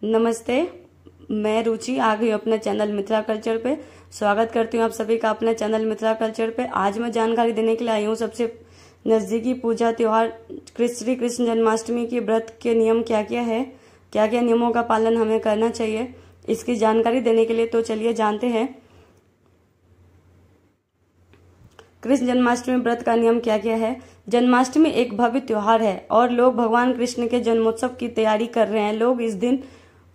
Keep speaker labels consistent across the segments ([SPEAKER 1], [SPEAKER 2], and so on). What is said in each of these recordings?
[SPEAKER 1] नमस्ते, मैं रुचि आ गई अपने चैनल मिथिला कल्चर पे। स्वागत करती हूँ आप सभी का अपने चैनल मिथिला कल्चर पे। आज मैं जानकारी देने के लिए आई हूँ सबसे नज़दीकी पूजा त्योहार श्री कृष्ण जन्माष्टमी के व्रत के नियम क्या क्या है, क्या क्या नियमों का पालन हमें करना चाहिए, इसकी जानकारी देने के लिए तो चलिए जानते हैं कृष्ण जन्माष्टमी व्रत का नियम क्या क्या है। जन्माष्टमी एक भव्य त्योहार है और लोग भगवान कृष्ण के जन्मोत्सव की तैयारी कर रहे हैं। लोग इस दिन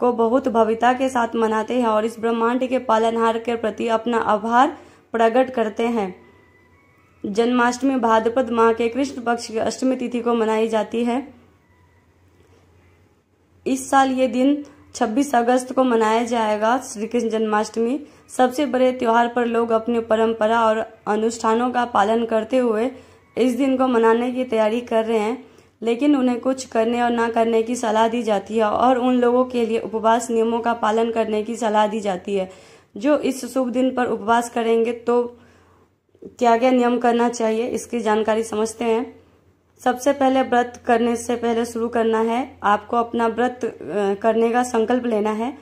[SPEAKER 1] को बहुत भव्यता के साथ मनाते हैं और इस ब्रह्मांड के पालनहार के प्रति अपना आभार प्रकट करते हैं। जन्माष्टमी भाद्रपद माह के कृष्ण पक्ष की अष्टमी तिथि को मनाई जाती है। इस साल ये दिन 26 अगस्त को मनाया जाएगा। श्री कृष्ण जन्माष्टमी सबसे बड़े त्योहार पर लोग अपनी परंपरा और अनुष्ठानों का पालन करते हुए इस दिन को मनाने की तैयारी कर रहे हैं, लेकिन उन्हें कुछ करने और ना करने की सलाह दी जाती है और उन लोगों के लिए उपवास नियमों का पालन करने की सलाह दी जाती है जो इस शुभ दिन पर उपवास करेंगे। तो क्या क्या नियम करना चाहिए, इसकी जानकारी समझते हैं। सबसे पहले व्रत करने से पहले शुरू करना है, आपको अपना व्रत करने का संकल्प लेना है।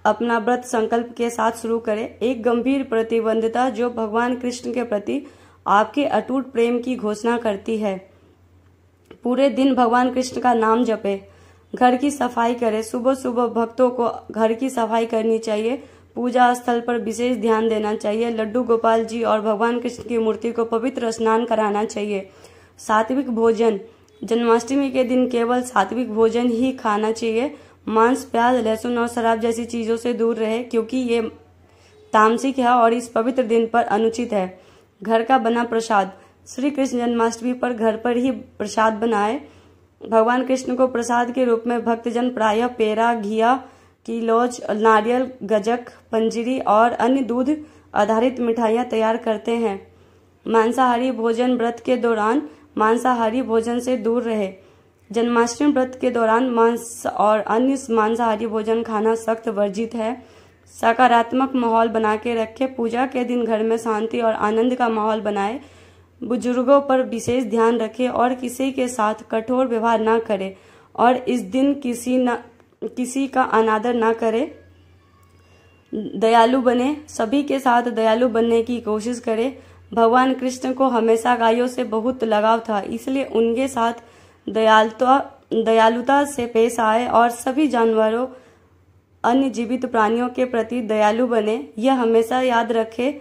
[SPEAKER 1] अपना व्रत संकल्प के साथ शुरू करें। एक गंभीर प्रतिबद्धता जो भगवान कृष्ण के प्रति आपके अटूट प्रेम की घोषणा करती है। पूरे दिन भगवान कृष्ण का नाम जपे, घर की सफाई करें। सुबह सुबह भक्तों को घर की सफाई करनी चाहिए। पूजा स्थल पर विशेष ध्यान देना चाहिए। लड्डू गोपाल जी और भगवान कृष्ण की मूर्ति को पवित्र स्नान कराना चाहिए। सात्विक भोजन, जन्माष्टमी के दिन केवल सात्विक भोजन ही खाना चाहिए। मांस, प्याज, लहसुन और शराब जैसी चीजों से दूर रहे क्योंकि ये तामसिक है और इस पवित्र दिन पर अनुचित है। घर का बना प्रसाद, श्री कृष्ण जन्माष्टमी पर घर पर ही प्रसाद बनाए। भगवान कृष्ण को प्रसाद के रूप में भक्तजन प्रायः पेड़ा, घिया, किलोज, नारियल, गजक, पंजीरी और अन्य दूध आधारित मिठाइयाँ तैयार करते हैं। मांसाहारी भोजन, व्रत के दौरान मांसाहारी भोजन से दूर रहे। जन्माष्टमी व्रत के दौरान मांस और अन्य मांसाहारी भोजन खाना सख्त वर्जित है। सकारात्मक माहौल बना के रखें। पूजा के दिन घर में शांति और आनंद का माहौल बनाए। बुजुर्गों पर विशेष ध्यान रखें और किसी के साथ कठोर व्यवहार ना करें और इस दिन किसी का अनादर ना करें। दयालु बने, सभी के साथ दयालु बनने की कोशिश करें। भगवान कृष्ण को हमेशा गायों से बहुत लगाव था, इसलिए उनके साथ दयालुता से पेश आए और सभी जानवरों, अन्य जीवित प्राणियों के प्रति दयालु बने। यह हमेशा याद रखें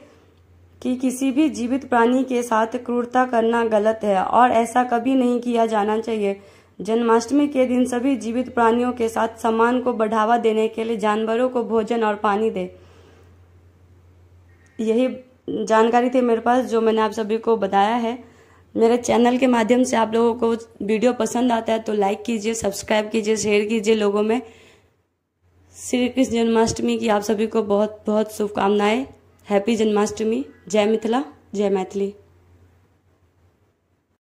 [SPEAKER 1] कि किसी भी जीवित प्राणी के साथ क्रूरता करना गलत है और ऐसा कभी नहीं किया जाना चाहिए। जन्माष्टमी के दिन सभी जीवित प्राणियों के साथ सम्मान को बढ़ावा देने के लिए जानवरों को भोजन और पानी दे। यही जानकारी थी मेरे पास जो मैंने आप सभी को बताया है। मेरे चैनल के माध्यम से आप लोगों को वीडियो पसंद आता है तो लाइक कीजिए, सब्सक्राइब कीजिए, शेयर कीजिए लोगों में। श्री कृष्ण जन्माष्टमी की आप सभी को बहुत बहुत शुभकामनाएं। हैप्पी जन्माष्टमी। जय मिथिला, जय मैथिली।